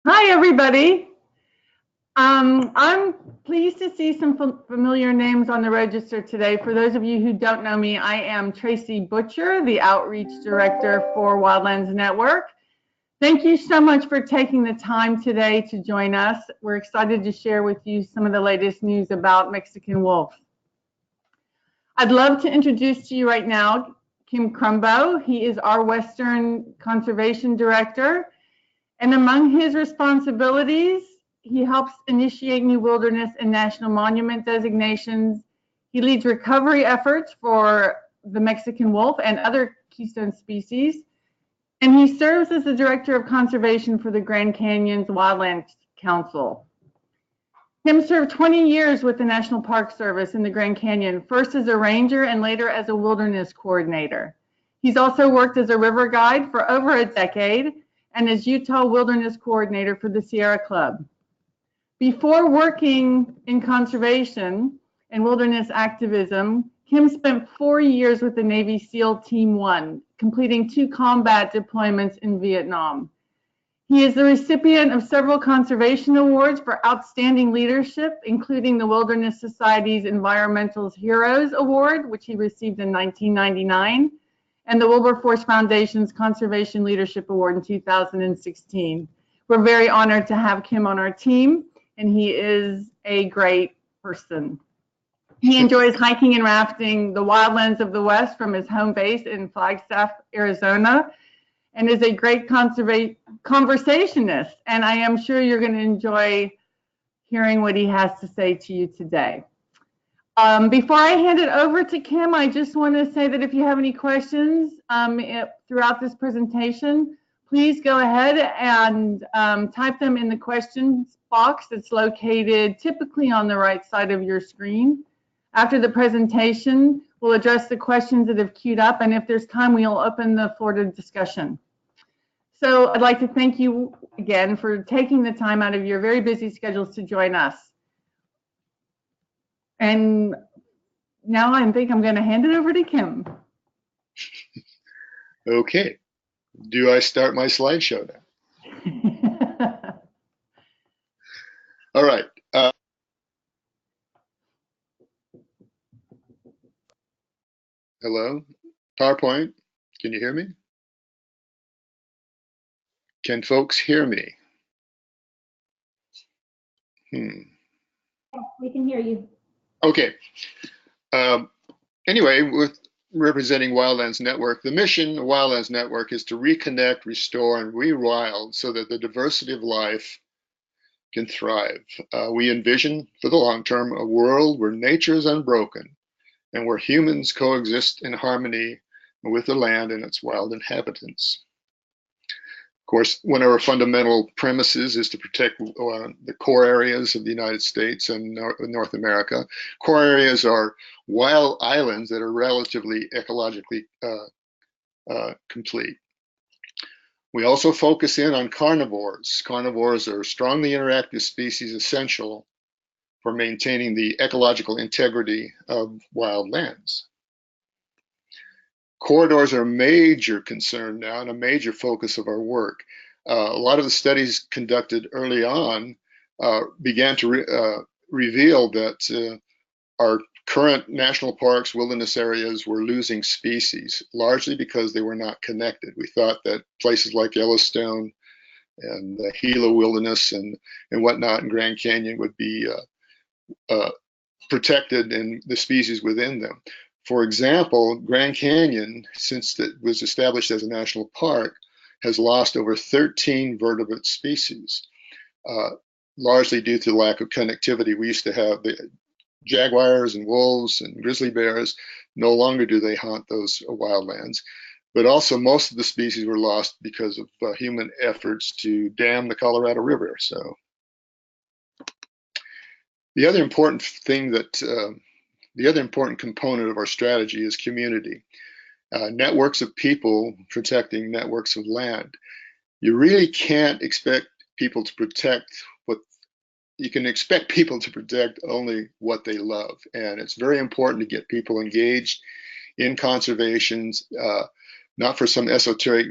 Hi, everybody. I'm pleased to see some familiar names on the register today. For those of you who don't know me, I am Tracy Butcher, the Outreach Director for Wildlands Network. Thank you so much for taking the time today to join us. We're excited to share with you some of the latest news about Mexican wolf. I'd love to introduce to you right now Kim Crumbo. He is our Western Conservation Director. And among his responsibilities, he helps initiate new wilderness and national monument designations. He leads recovery efforts for the Mexican wolf and other keystone species. And he serves as the Director of Conservation for the Grand Canyon's Wildlands Council. Kim served 20 years with the National Park Service in the Grand Canyon, first as a ranger and later as a wilderness coordinator. He's also worked as a river guide for over a decade and as Utah Wilderness Coordinator for the Sierra Club. Before working in conservation and wilderness activism, Kim spent 4 years with the Navy SEAL Team 1, completing 2 combat deployments in Vietnam. He is the recipient of several conservation awards for outstanding leadership, including the Wilderness Society's Environmental Heroes Award, which he received in 1999, and the Wilberforce Foundation's Conservation Leadership Award in 2016. We're very honored to have Kim on our team, and he is a great person. He enjoys hiking and rafting the wildlands of the West from his home base in Flagstaff, Arizona, and is a great conversationist. And I am sure you're going to enjoy hearing what he has to say to you today. Before I hand it over to Kim, I just want to say that if you have any questions throughout this presentation, please go ahead and type them in the questions box that's located typically on the right side of your screen. After the presentation, we'll address the questions that have queued up, and if there's time, we'll open the floor to discussion. So I'd like to thank you again for taking the time out of your very busy schedules to join us. And now I think I'm going to hand it over to Kim. Okay. Do I start my slideshow now? All right. Hello? PowerPoint, can you hear me? Can folks hear me? We can hear you. Okay. Anyway, with representing Wildlands Network, the mission of Wildlands Network is to reconnect, restore, and rewild so that the diversity of life can thrive. We envision for the long term a world where nature is unbroken and where humans coexist in harmony with the land and its wild inhabitants. Of course, one of our fundamental premises is to protect the core areas of the United States and North America. Core areas are wild islands that are relatively ecologically complete. We also focus in on carnivores. Carnivores are strongly interactive species essential for maintaining the ecological integrity of wild lands. Corridors are a major concern now and a major focus of our work. A lot of the studies conducted early on began to reveal that our current national parks, wilderness areas were losing species, largely because they were not connected. We thought that places like Yellowstone and the Gila Wilderness and whatnot in Grand Canyon would be protected and the species within them. For example, Grand Canyon, since it was established as a national park, has lost over 13 vertebrate species, largely due to the lack of connectivity. We used to have the jaguars and wolves and grizzly bears. No longer do they haunt those wildlands. But also most of the species were lost because of human efforts to dam the Colorado River. So the other important thing that the other important component of our strategy is community. Networks of people protecting networks of land. You really can't expect people to protect you can expect people to protect only what they love. And it's very important to get people engaged in conservation, not for some esoteric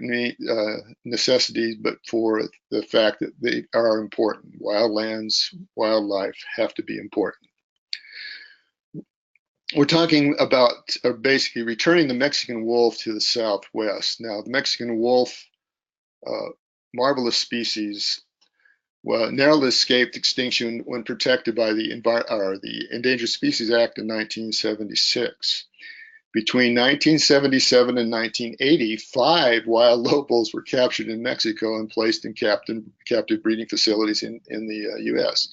necessities, but for the fact that they are important. Wildlands, wildlife have to be important. We're talking about basically returning the Mexican wolf to the Southwest. Now, the Mexican wolf, marvelous species, narrowly escaped extinction when protected by the Endangered Species Act of 1976. Between 1977 and 1980, 5 wild lobos were captured in Mexico and placed in captive breeding facilities in the U.S.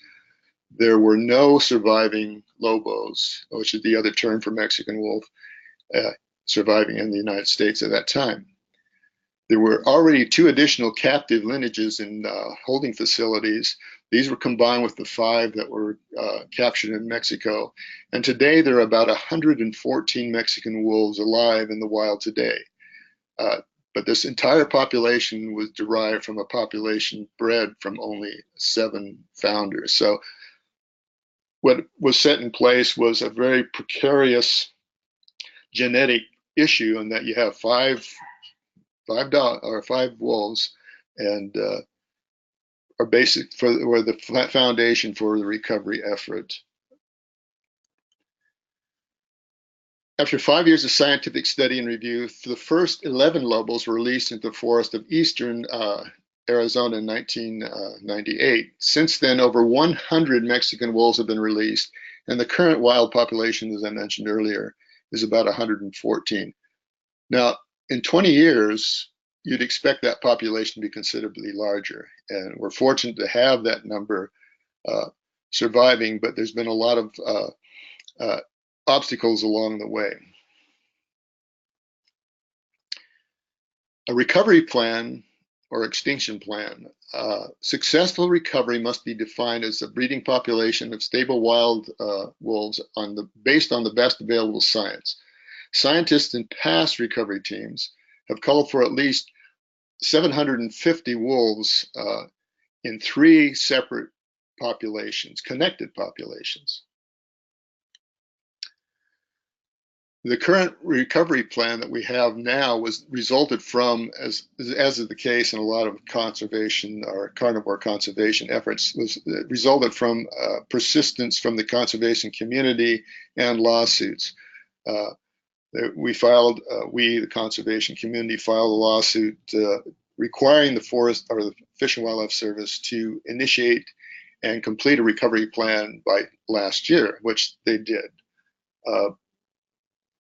There were no surviving lobos, which is the other term for Mexican wolf, surviving in the United States at that time. There were already 2 additional captive lineages in holding facilities. These were combined with the 5 that were captured in Mexico. And today there are about 114 Mexican wolves alive in the wild today. But this entire population was derived from a population bred from only 7 founders. So what was set in place was a very precarious genetic issue, in that you have 5 wolves, and are basic were the foundation for the recovery effort. After 5 years of scientific study and review, the first 11 lobos were released into the forest of eastern Arizona in 1998. Since then, over 100 Mexican wolves have been released, and the current wild population, as I mentioned earlier, is about 114. Now, in 20 years, you'd expect that population to be considerably larger, and we're fortunate to have that number surviving, but there's been a lot of obstacles along the way. A recovery plan or extinction plan. Successful recovery must be defined as a breeding population of stable wild wolves based on the best available science. Scientists in past recovery teams have called for at least 750 wolves in 3 separate populations, connected populations. The current recovery plan that we have now resulted from, as is the case in a lot of conservation or carnivore conservation efforts, resulted from persistence from the conservation community and lawsuits. The conservation community filed a lawsuit requiring the Forest or the Fish and Wildlife Service to initiate and complete a recovery plan by last year, which they did.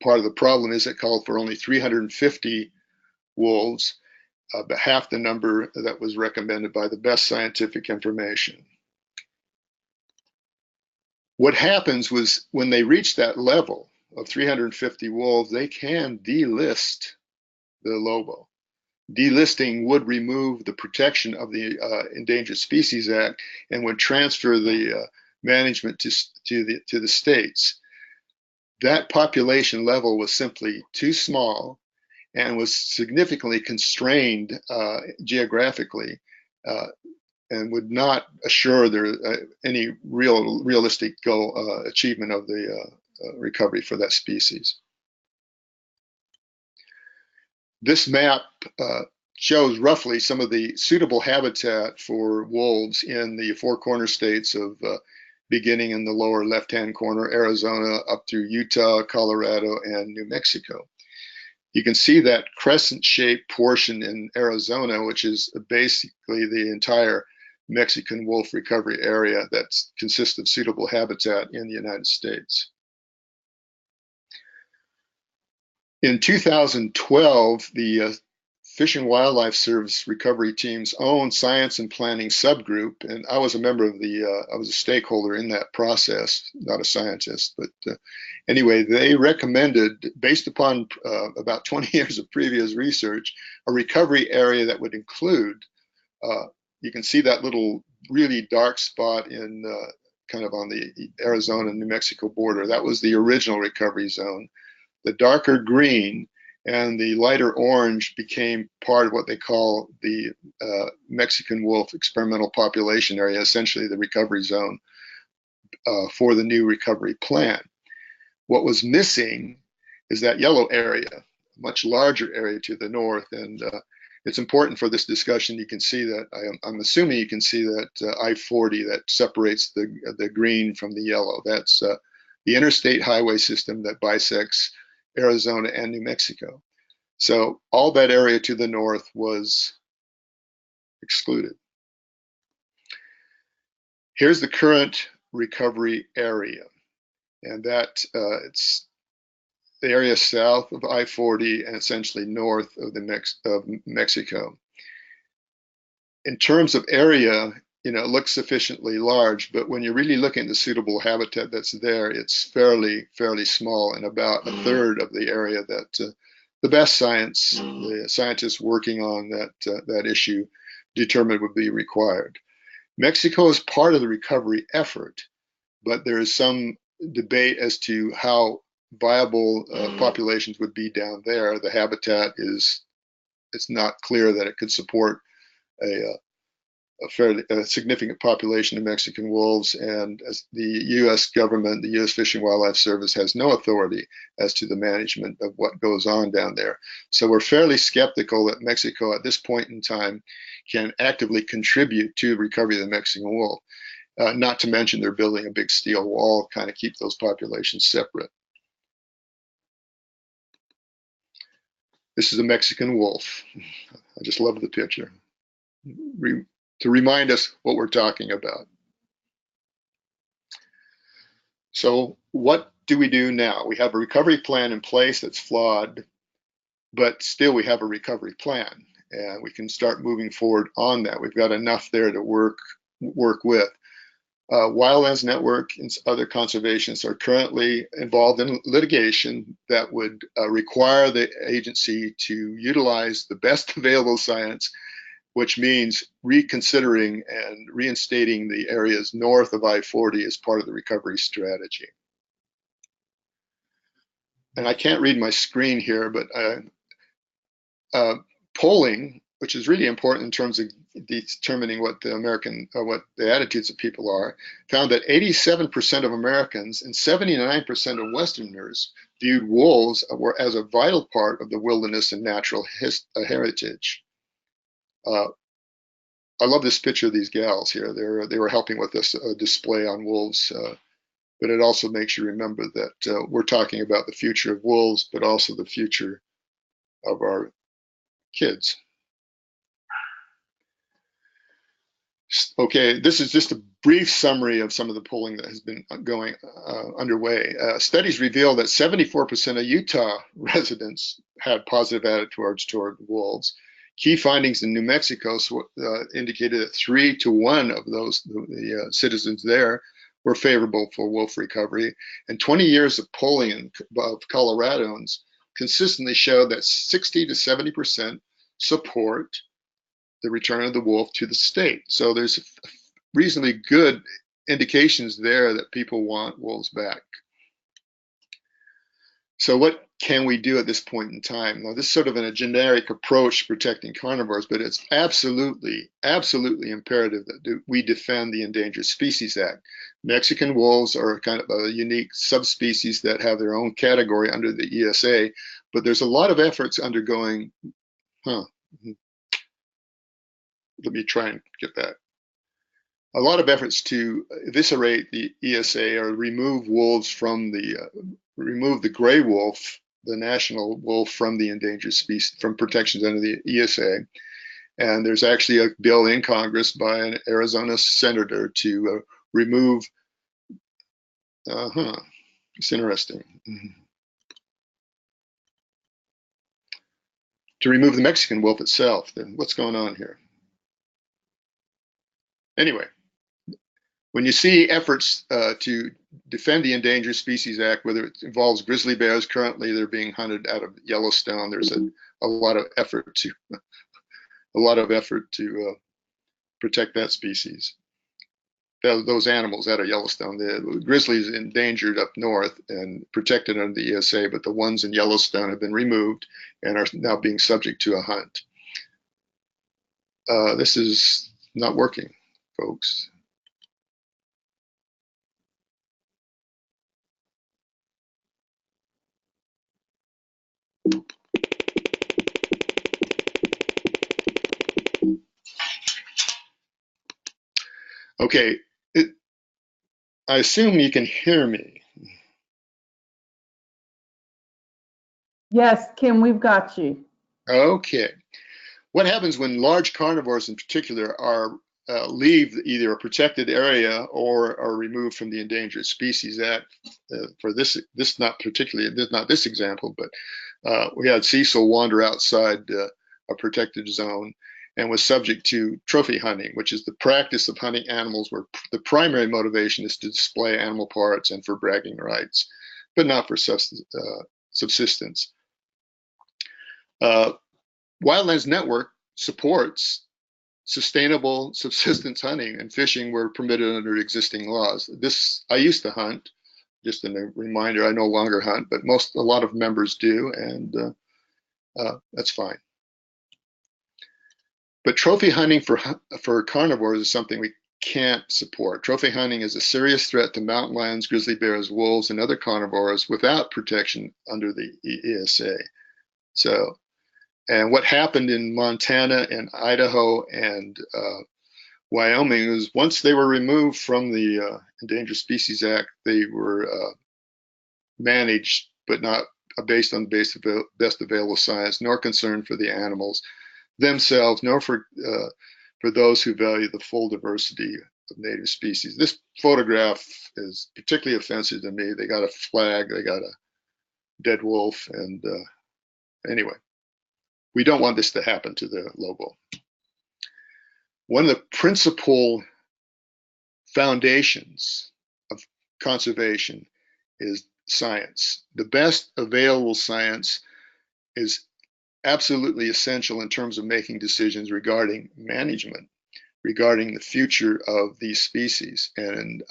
Part of the problem is it called for only 350 wolves, but half the number that was recommended by the best scientific information. What happens was, when they reach that level of 350 wolves, they can delist the lobo. Delisting would remove the protection of the Endangered Species Act and would transfer the management to the states. That population level was simply too small and was significantly constrained geographically, and would not assure there any realistic goal achievement of the recovery for that species. This map shows roughly some of the suitable habitat for wolves in the 4 corner states of beginning in the lower left-hand corner, Arizona, up through Utah, Colorado, and New Mexico. You can see that crescent-shaped portion in Arizona, which is basically the entire Mexican wolf recovery area that consists of suitable habitat in the United States. In 2012, the Fish and Wildlife Service recovery team's own science and planning subgroup, and I was a member of I was a stakeholder in that process, not a scientist, but anyway, they recommended, based upon about 20 years of previous research, a recovery area that would include, you can see that little really dark spot in kind of on the Arizona New Mexico border. That was the original recovery zone. The darker green and the lighter orange became part of what they call the Mexican wolf experimental population area, essentially the recovery zone for the new recovery plan. What was missing is that yellow area. much larger area to the north. And it's important for this discussion. You can see that, I'm assuming you can see that I-40 that separates the green from the yellow. That's the interstate highway system that bisects Arizona and New Mexico. So all that area to the north was excluded. Here's the current recovery area, and that it's the area south of I-40 and essentially north of Mexico. In terms of area, it looks sufficiently large, but when you're really looking at the suitable habitat that's there, it's fairly small, and about a third of the area that the best the scientists working on that issue determined would be required. Mexico is part of the recovery effort, but there is some debate as to how viable populations would be down there. The habitat it's not clear that it could support a significant population of Mexican wolves, and as the U.S. government, the U.S. Fish and Wildlife Service, has no authority as to the management of what goes on down there. So we're fairly skeptical that Mexico at this point in time can actively contribute to the recovery of the Mexican wolf. Not to mention they're building a big steel wall to kind of keep those populations separate. This is a Mexican wolf. I just love the picture to remind us what we're talking about. So what do we do now? We have a recovery plan in place that's flawed, but still we have a recovery plan, and we can start moving forward on that. We've got enough there to work with. Wildlands Network and other conservationists are currently involved in litigation that would require the agency to utilize the best available science, which means reconsidering and reinstating the areas north of I-40 as part of the recovery strategy. And I can't read my screen here, but polling, which is really important in terms of determining what the attitudes of people are, found that 87% of Americans and 79% of Westerners viewed wolves as a vital part of the wilderness and natural heritage. I love this picture of these gals here. They were helping with this display on wolves, but it also makes you remember that we're talking about the future of wolves, but also the future of our kids. Okay, this is just a brief summary of some of the polling that has been going underway. Studies reveal that 74% of Utah residents had positive attitudes toward wolves. Key findings in New Mexico indicated that 3 to 1 of the citizens there were favorable for wolf recovery, and 20 years of polling of Coloradans consistently showed that 60 to 70% support the return of the wolf to the state. So there's reasonably good indications there that people want wolves back. So what can we do at this point in time? Now, this is sort of a generic approach to protecting carnivores, but it's absolutely imperative that we defend the Endangered Species Act. Mexican wolves are kind of a unique subspecies that have their own category under the ESA, but there's a lot of efforts undergoing, let me try and get that. A lot of efforts to eviscerate the ESA or remove wolves from remove the gray wolf, the national wolf, from the endangered species, from protections under the ESA. And there's actually a bill in Congress by an Arizona senator to remove, it's interesting, to remove the Mexican wolf itself. Then what's going on here? Anyway, when you see efforts to defend the Endangered Species Act, whether it involves grizzly bears, currently they're being hunted out of Yellowstone. There's a lot of effort to protect that species, those animals out of Yellowstone. The grizzly is endangered up north and protected under the ESA, but the ones in Yellowstone have been removed and are now being subject to a hunt. This is not working, folks. Okay, I assume you can hear me. Yes, Kim, we've got you. Okay. What happens when large carnivores in particular are leave either a protected area or are removed from the Endangered Species Act? For this not particularly, not this example, but we had Cecil wander outside a protected zone and was subject to trophy hunting, which is the practice of hunting animals where the primary motivation is to display animal parts and for bragging rights, but not for subsistence. Wildlands Network supports sustainable subsistence hunting and fishing were permitted under existing laws. I used to hunt, just a reminder, I no longer hunt, but a lot of members do, and that's fine. But trophy hunting for carnivores is something we can't support. Trophy hunting is a serious threat to mountain lions, grizzly bears, wolves, and other carnivores without protection under the ESA. So, and what happened in Montana and Idaho and Wyoming was once they were removed from the Endangered Species Act, they were managed, but not based on the best available science, nor concern for the animals themselves, nor for those who value the full diversity of native species. This photograph is particularly offensive to me. They got a flag, they got a dead wolf, and anyway, we don't want this to happen to the lobo. One of the principal foundations of conservation is science. The best available science is absolutely essential in terms of making decisions regarding management, regarding the future of these species. And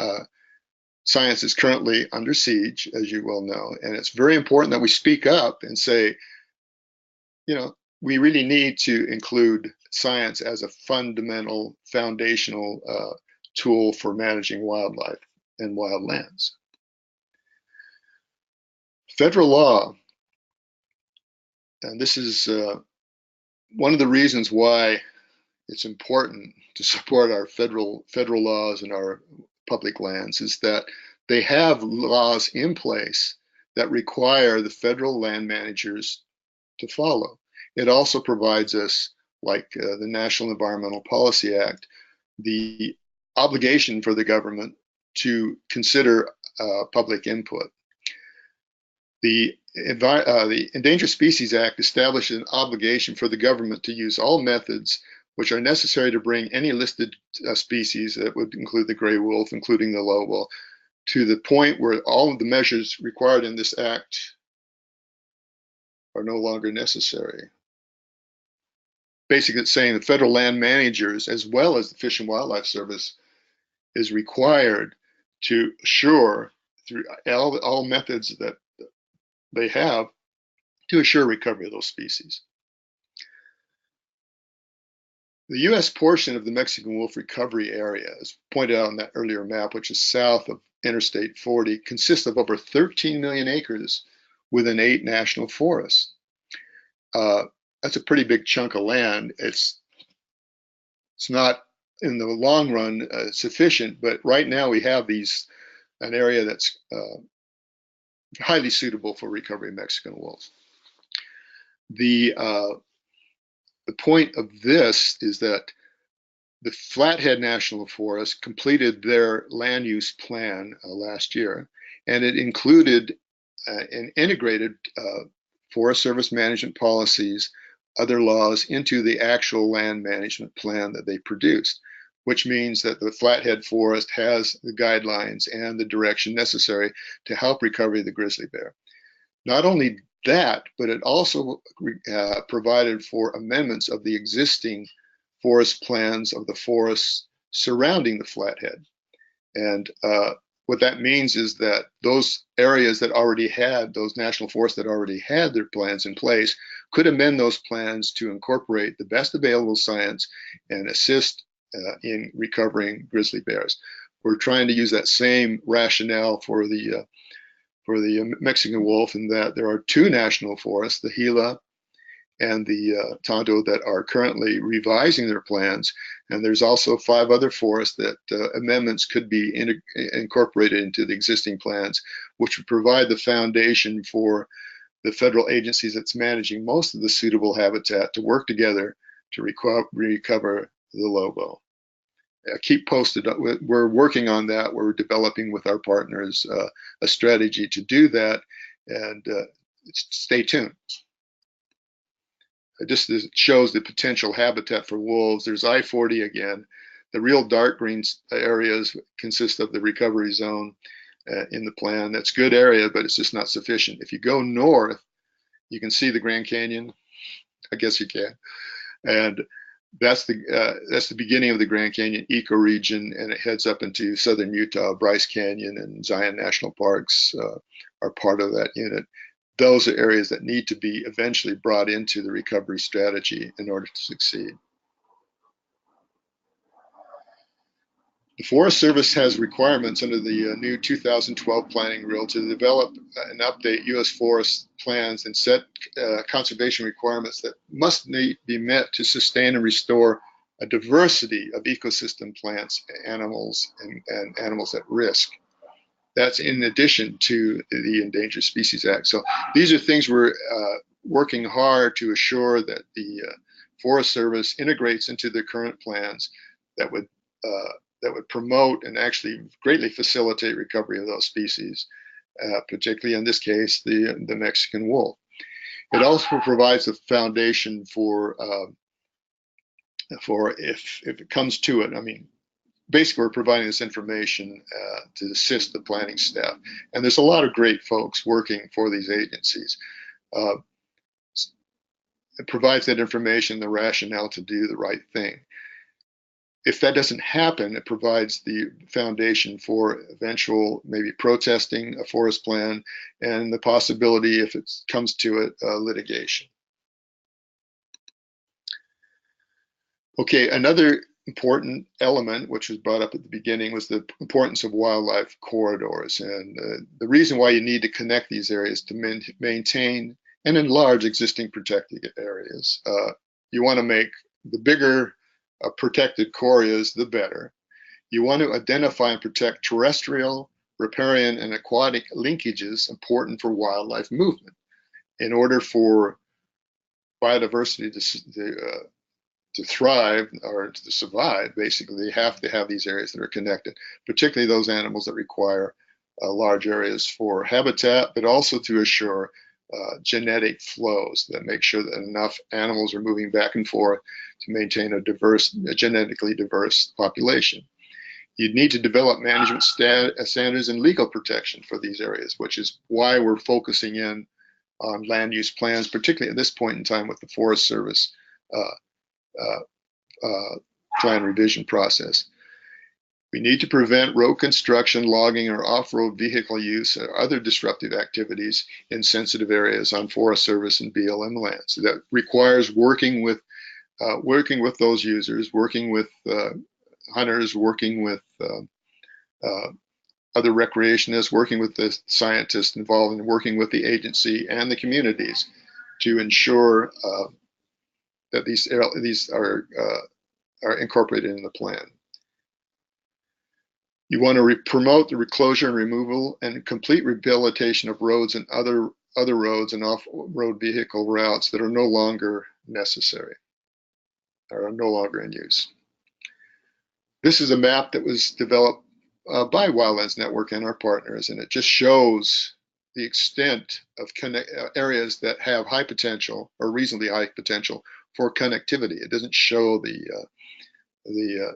science is currently under siege, as you well know, and it's very important that we speak up and say, you know, we really need to include science as a fundamental, foundational tool for managing wildlife and wildlands. Federal law, and this is one of the reasons why it's important to support our federal laws and our public lands, is that they have laws in place that require the federal land managers to follow. It also provides us, like the National Environmental Policy Act, the obligation for the government to consider public input. The Endangered Species Act establishes an obligation for the government to use all methods which are necessary to bring any listed species, that would include the gray wolf, including the lobo, to the point where all of the measures required in this act are no longer necessary. Basically, it's saying the federal land managers, as well as the Fish and Wildlife Service, is required to assure through all methods that they have to assure recovery of those species. The U.S. portion of the Mexican wolf recovery area, as pointed out on that earlier map, which is south of Interstate 40, consists of over 13 million acres within 8 national forests. That's a pretty big chunk of land. It's not in the long run sufficient, but right now we have an area that's highly suitable for recovery of Mexican wolves. The point of this is that the Flathead National Forest completed their land use plan last year, and it included and integrated Forest Service management policies, other laws into the actual land management plan that they produced, which means that the Flathead Forest has the guidelines and the direction necessary to help recover the grizzly bear. Not only that, but it also provided for amendments of the existing forest plans of the forests surrounding the Flathead. And what that means is that those areas that already had, those national forests that already had their plans in place, could amend those plans to incorporate the best available science and assist in recovering grizzly bears. We're trying to use that same rationale for the Mexican wolf, in that there are 2 national forests, the Gila and the Tonto that are currently revising their plans. And there's also 5 other forests that amendments could be incorporated into the existing plans, which would provide the foundation for the federal agencies that's managing most of the suitable habitat to work together to recover the Lobo. Keep posted. We're working on that. We're developing with our partners a strategy to do that, and stay tuned. Just shows the potential habitat for wolves. There's I-40 again. The real dark green areas consist of the recovery zone in the plan. That's good area, but it's just not sufficient. If you go north, you can see the Grand Canyon. I guess you can. And that's the beginning of the Grand Canyon ecoregion, and it heads up into southern Utah. Bryce Canyon and Zion National Parks are part of that unit. Those are areas that need to be eventually brought into the recovery strategy in order to succeed. The Forest Service has requirements under the new 2012 planning rule to develop and update U.S. forest plans and set conservation requirements that must be met to sustain and restore a diversity of ecosystem plants, animals, and animals at risk. That's in addition to the Endangered Species Act. So these are things we're working hard to assure that the Forest Service integrates into the current plans that would promote and actually greatly facilitate recovery of those species, particularly in this case, the Mexican wolf. It also provides a foundation for if it comes to it. I mean, basically, we're providing this information to assist the planning staff. And there's a lot of great folks working for these agencies. It provides that information, the rationale to do the right thing. If that doesn't happen, it provides the foundation for eventual maybe protesting a forest plan and the possibility, if it comes to it, litigation. Okay, another important element, which was brought up at the beginning, was the importance of wildlife corridors. And the reason why you need to connect these areas to maintain and enlarge existing protected areas. You want to make the bigger protected core is, the better. You want to identify and protect terrestrial, riparian, and aquatic linkages important for wildlife movement. In order for biodiversity to thrive or to survive, basically, they have to have these areas that are connected, particularly those animals that require large areas for habitat, but also to assure genetic flows that make sure that enough animals are moving back and forth to maintain a genetically diverse population. You need to develop management standards and legal protection for these areas, which is why we're focusing in on land use plans, particularly at this point in time with the Forest Service plan revision process. We need to prevent road construction, logging, or off-road vehicle use or other disruptive activities in sensitive areas on Forest Service and BLM lands. So that requires working with those users, working with hunters, working with other recreationists, working with the scientists involved, and working with the agency and the communities to ensure that these are incorporated in the plan. You want to promote the reclosure and removal and complete rehabilitation of roads and other roads and off-road vehicle routes that are no longer necessary or are no longer in use. This is a map that was developed by Wildlands Network and our partners, and it just shows the extent of areas that have high potential or reasonably high potential for connectivity. It doesn't show the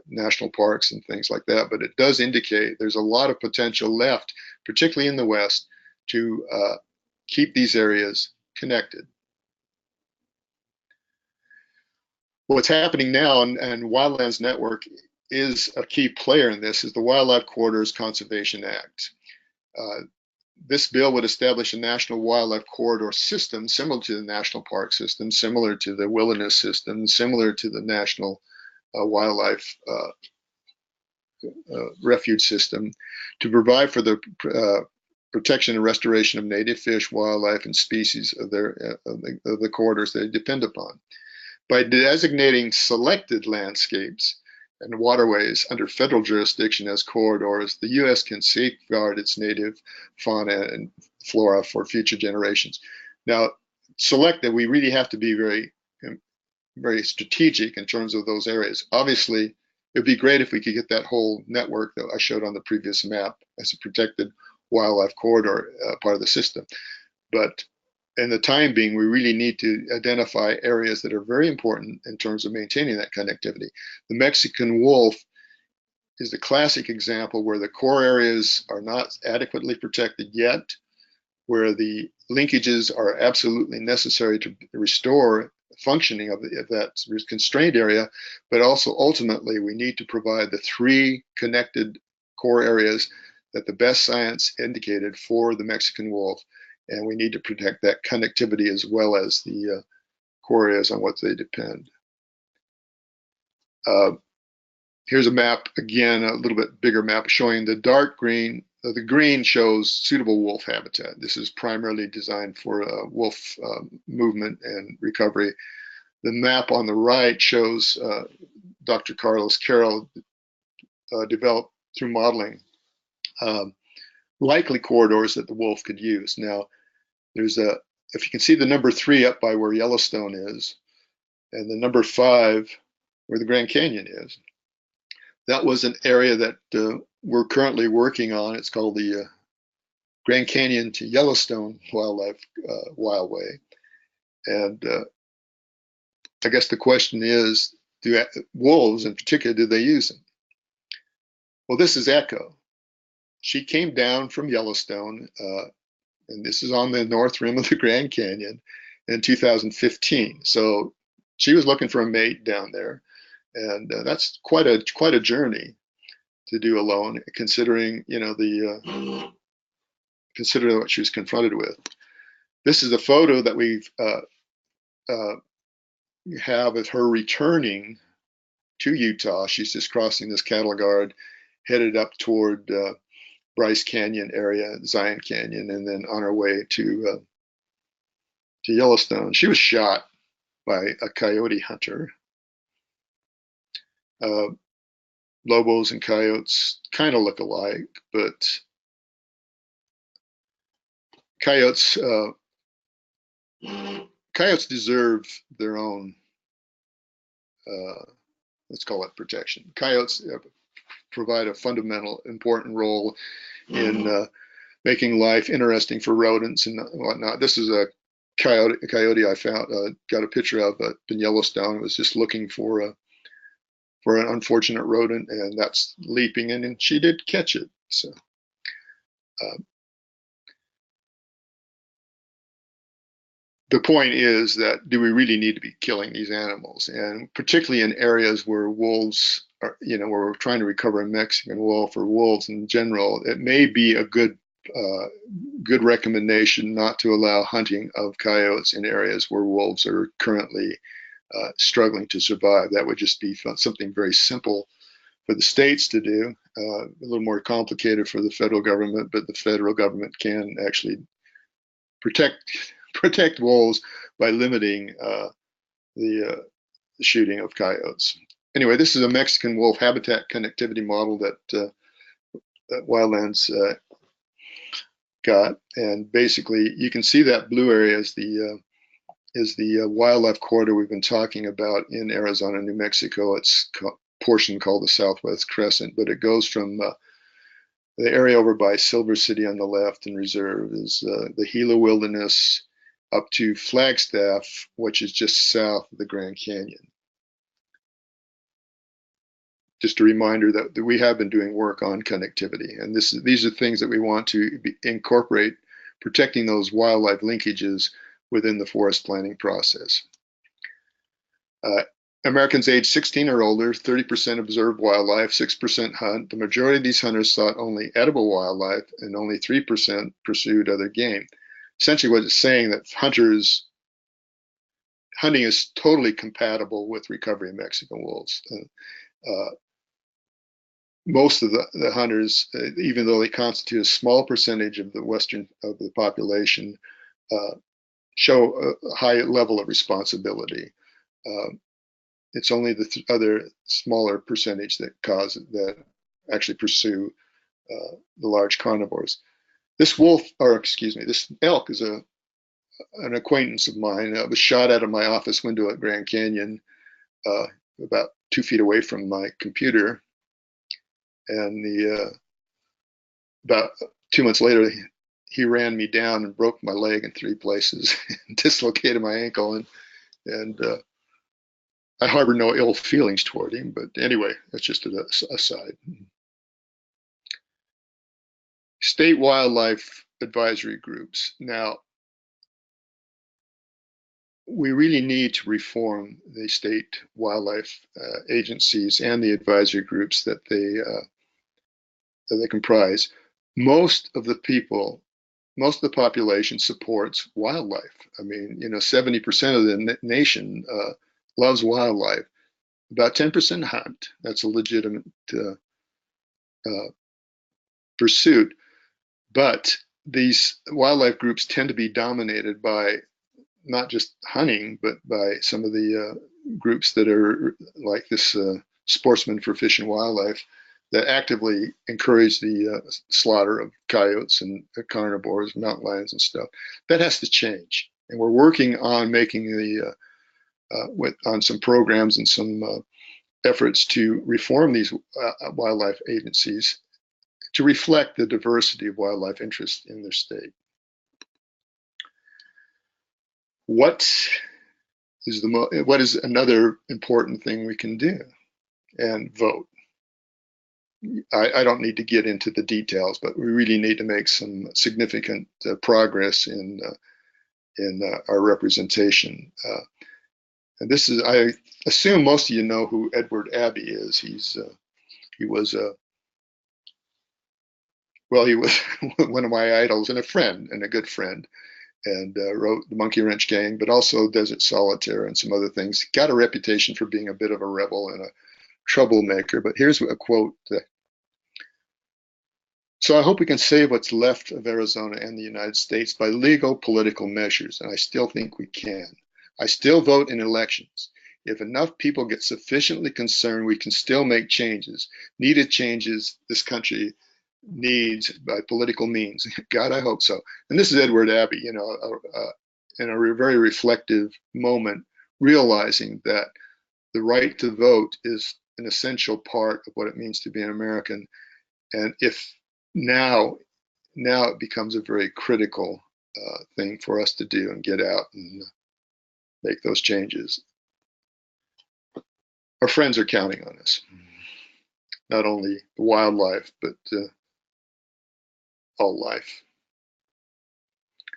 national parks and things like that, but it does indicate there's a lot of potential left, particularly in the West, to keep these areas connected. What's happening now, and Wildlands Network is a key player in this, is the Wildlife Corridors Conservation Act. This bill would establish a national wildlife corridor system similar to the national park system, similar to the wilderness system, similar to the national wildlife refuge system, to provide for the protection and restoration of native fish, wildlife, and species of the corridors they depend upon. By designating selected landscapes and waterways under federal jurisdiction as corridors, the U.S. can safeguard its native fauna and flora for future generations. Now, selected, we really have to be very strategic in terms of those areas. Obviously, it'd be great if we could get that whole network that I showed on the previous map as a protected wildlife corridor part of the system. But in the time being, we really need to identify areas that are very important in terms of maintaining that connectivity. The Mexican wolf is the classic example where the core areas are not adequately protected yet, where the linkages are absolutely necessary to restore functioning of that constrained area, but also ultimately we need to provide the 3 connected core areas that the best science indicated for the Mexican wolf, and we need to protect that connectivity as well as the core areas on what they depend. Here's a map, again, a little bit bigger map showing the dark green. The green shows suitable wolf habitat. This is primarily designed for wolf movement and recovery. The map on the right shows Dr. Carlos Carroll developed through modeling likely corridors that the wolf could use. Now, there's if you can see the number 3 up by where Yellowstone is, and the number 5 where the Grand Canyon is, that was an area that we're currently working on. It's called the Grand Canyon to Yellowstone Wildlife Wildway. And I guess the question is, do wolves in particular, do they use them? Well, this is Echo. She came down from Yellowstone, and this is on the north rim of the Grand Canyon in 2015. So she was looking for a mate down there. And that's quite a journey to do alone, considering considering what she was confronted with. This is a photo that we've have of her returning to Utah. She's just crossing this cattle guard, headed up toward Bryce Canyon area, Zion Canyon, and then on her way to Yellowstone. She was shot by a coyote hunter. Lobos and coyotes kind of look alike, but coyotes deserve their own, let's call it protection. Coyotes provide a fundamental, important role in making life interesting for rodents and whatnot. This is a coyote I found, got a picture of in Yellowstone. It was just looking for an unfortunate rodent, and that's leaping in, and she did catch it. So the point is that, do we really need to be killing these animals? And particularly in areas where wolves are, where we're trying to recover a Mexican wolf or wolves in general, it may be a good recommendation not to allow hunting of coyotes in areas where wolves are currently struggling to survive. That would just be something very simple for the states to do, a little more complicated for the federal government, but the federal government can actually protect wolves by limiting the shooting of coyotes. Anyway, this is a Mexican wolf habitat connectivity model that Wildlands got, and basically you can see that blue area is the wildlife corridor we've been talking about in Arizona and New Mexico. It's a portion called the Southwest Crescent, but it goes from the area over by Silver City on the left and reserve is the Gila Wilderness up to Flagstaff, which is just south of the Grand Canyon. Just a reminder that we have been doing work on connectivity, and these are things that we want to incorporate, protecting those wildlife linkages within the forest planning process. Americans aged 16 or older, 30% observed wildlife, 6% hunt. The majority of these hunters sought only edible wildlife, and only 3% pursued other game. Essentially what it's saying that hunting is totally compatible with recovery of Mexican wolves. most of the hunters, even though they constitute a small percentage of the population, show a high level of responsibility. It's only the other smaller percentage that actually pursue the large carnivores. This elk is an acquaintance of mine. It was shot out of my office window at Grand Canyon, about 2 feet away from my computer. And about 2 months later, he ran me down and broke my leg in 3 places, dislocated my ankle, and I harbor no ill feelings toward him. But anyway, that's just an aside. State wildlife advisory groups. Now, we really need to reform the state wildlife agencies and the advisory groups that they comprise. Most of the population supports wildlife. I mean, 70% of the nation loves wildlife. About 10% hunt. That's a legitimate pursuit. But these wildlife groups tend to be dominated by not just hunting, but by some of the groups that are like this Sportsmen for Fish and Wildlife, that actively encourage the slaughter of coyotes and carnivores, mountain lions and stuff. That has to change. And we're working on making on some programs and some efforts to reform these wildlife agencies to reflect the diversity of wildlife interests in their state. What is another important thing we can do? And vote. I don't need to get into the details, but we really need to make some significant progress in our representation. And this is, I assume most of you know who Edward Abbey is. He was one of my idols and a friend, and a good friend, and wrote The Monkey Wrench Gang, but also Desert Solitaire and some other things. Got a reputation for being a bit of a rebel and a troublemaker, but here's a quote. So I hope we can save what's left of Arizona and the United States by legal political measures, and I still think we can. I still vote in elections. If enough people get sufficiently concerned, we can still make changes, needed changes this country needs by political means. God, I hope so. And this is Edward Abbey, in a very reflective moment, realizing that the right to vote is an essential part of what it means to be an American. And if now it becomes a very critical thing for us to do and get out and make those changes. Our friends are counting on us, not only the wildlife, but all life.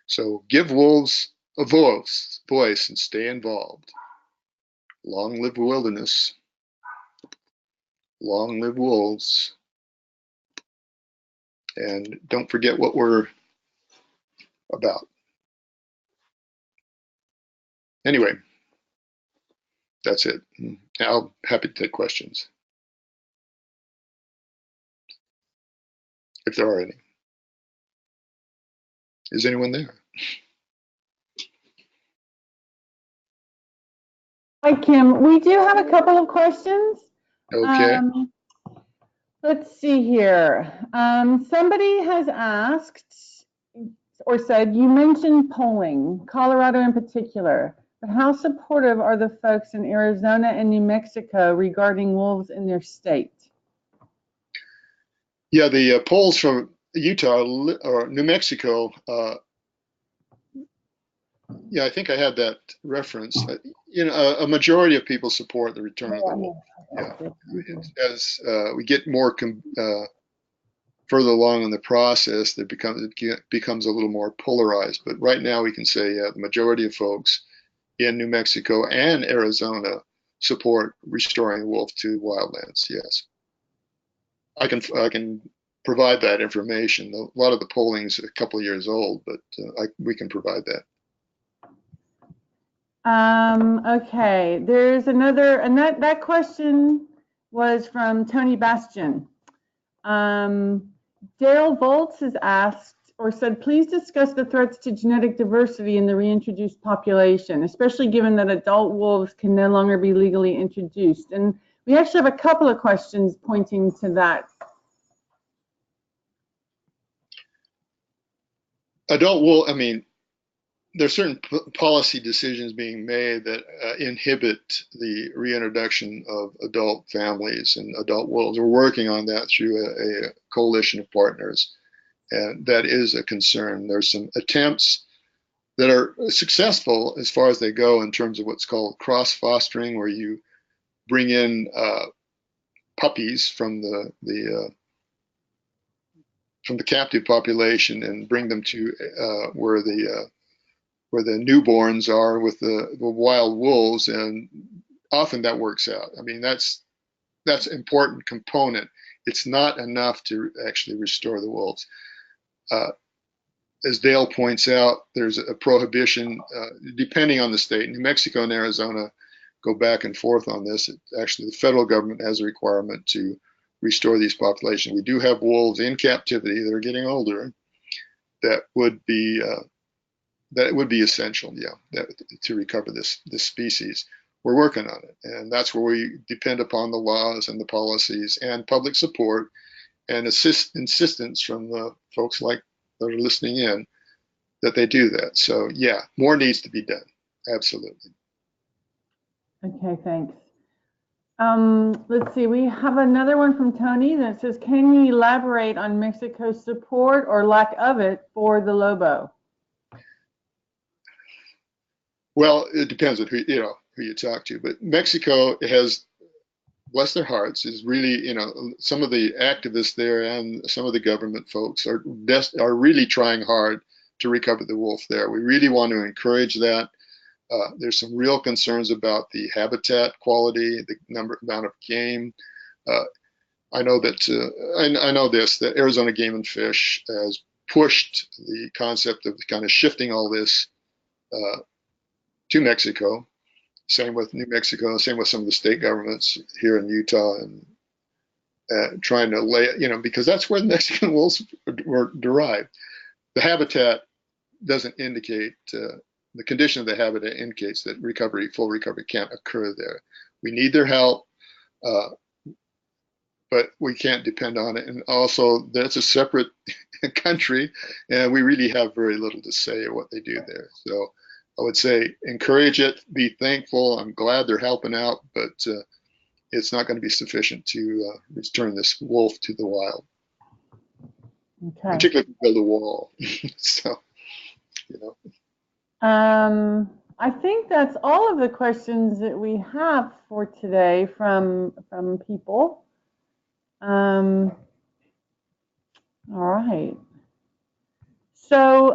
So give wolves a voice and stay involved. Long live the wilderness. Long live wolves. And don't forget what we're about. Anyway, that's it. I'm happy to take questions, if there are any. Is anyone there? Hi, Kim. We do have a couple of questions. Okay. Let's see here. Somebody has asked or said, you mentioned polling, Colorado in particular, but how supportive are the folks in Arizona and New Mexico regarding wolves in their state? Yeah, the polls from Utah or New Mexico, yeah, I think I had that reference. A majority of people support the return of the wolf. Yeah. As we get more further along in the process, it becomes a little more polarized. But right now, we can say the majority of folks in New Mexico and Arizona support restoring the wolf to wildlands. Yes, I can provide that information. A lot of the polling's a couple of years old, but we can provide that. Okay, there's another, and that question was from Tony Bastian. Dale Volts has asked or said, please discuss the threats to genetic diversity in the reintroduced population, especially given that adult wolves can no longer be legally introduced. And we actually have a couple of questions pointing to that. Adult wolf, I mean, there's certain policy decisions being made that inhibit the reintroduction of adult families and adult wolves. We're working on that through a coalition of partners, and that is a concern. There's some attempts that are successful as far as they go in terms of what's called cross-fostering, where you bring in puppies from the captive population and bring them to where the newborns are with the wild wolves, and often that works out. I mean, that's an important component. It's not enough to actually restore the wolves. As Dale points out, there's a prohibition depending on the state. New Mexico and Arizona go back and forth on this. Actually, the federal government has a requirement to restore these populations. We do have wolves in captivity that are getting older that would be essential, yeah, to recover this species. We're working on it, and that's where we depend upon the laws and the policies and public support and insistence from the folks like that are listening in that they do that. So yeah, more needs to be done. Absolutely. Okay, thanks. Let's see, we have another one from Tony that says, can you elaborate on Mexico's support or lack of it for the Lobo? Well, it depends on who you talk to, but Mexico has, bless their hearts, is really, some of the activists there and some of the government folks are really trying hard to recover the wolf there. We really want to encourage that. There's some real concerns about the habitat quality, the amount of game. I know that that Arizona Game and Fish has pushed the concept of kind of shifting all this to Mexico. Same with New Mexico, same with some of the state governments here in Utah, and trying to lay it, because that's where the Mexican wolves were derived. The habitat doesn't indicate, the condition of the habitat indicates that full recovery can't occur there. We need their help, but we can't depend on it. And also, that's a separate country, and we really have very little to say of what they do there. So I would say encourage it, be thankful. I'm glad they're helping out, but it's not going to be sufficient to return this wolf to the wild. Okay. Particularly if you build a wall. So, I think that's all of the questions that we have for today from people. All right. So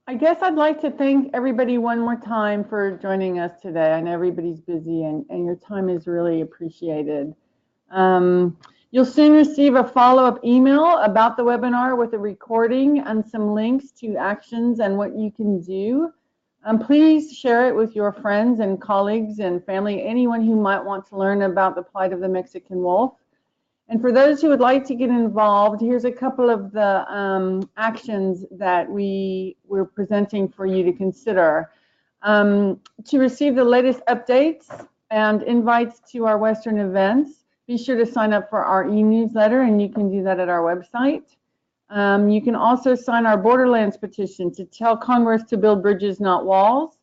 I guess I'd like to thank everybody one more time for joining us today. I know everybody's busy, and your time is really appreciated. You'll soon receive a follow-up email about the webinar with a recording and some links to actions and what you can do. Please share it with your friends and colleagues and family, anyone who might want to learn about the plight of the Mexican wolf. And for those who would like to get involved, here's a couple of the actions that we're presenting for you to consider. To receive the latest updates and invites to our Western events, be sure to sign up for our e-newsletter, and you can do that at our website. You can also sign our Borderlands petition to tell Congress to build bridges, not walls.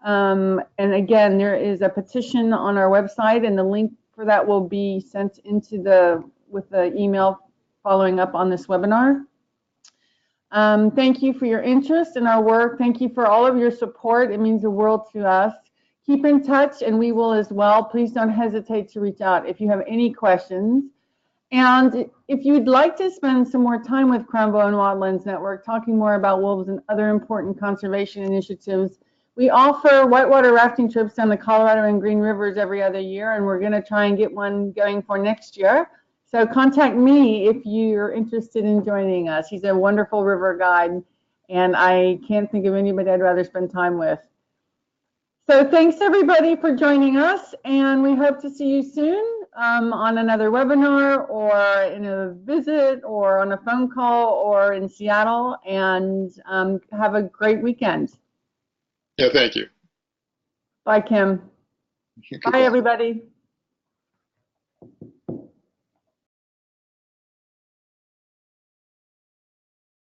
And again, there is a petition on our website, and the link for that will be sent with the email following up on this webinar. Thank you for your interest in our work. Thank you for all of your support. It means the world to us. Keep in touch, and we will as well. Please don't hesitate to reach out if you have any questions. And if you'd like to spend some more time with Crumbo and Wildlands Network, talking more about wolves and other important conservation initiatives, we offer whitewater rafting trips down the Colorado and Green Rivers every other year, and we're going to try and get one going for next year. So contact me if you're interested in joining us. He's a wonderful river guide, and I can't think of anybody I'd rather spend time with. So thanks everybody for joining us, and we hope to see you soon. on another webinar or in a visit or on a phone call or in Seattle, and have a great weekend. Yeah, thank you. Bye, Kim. Bye, Goodbye. everybody.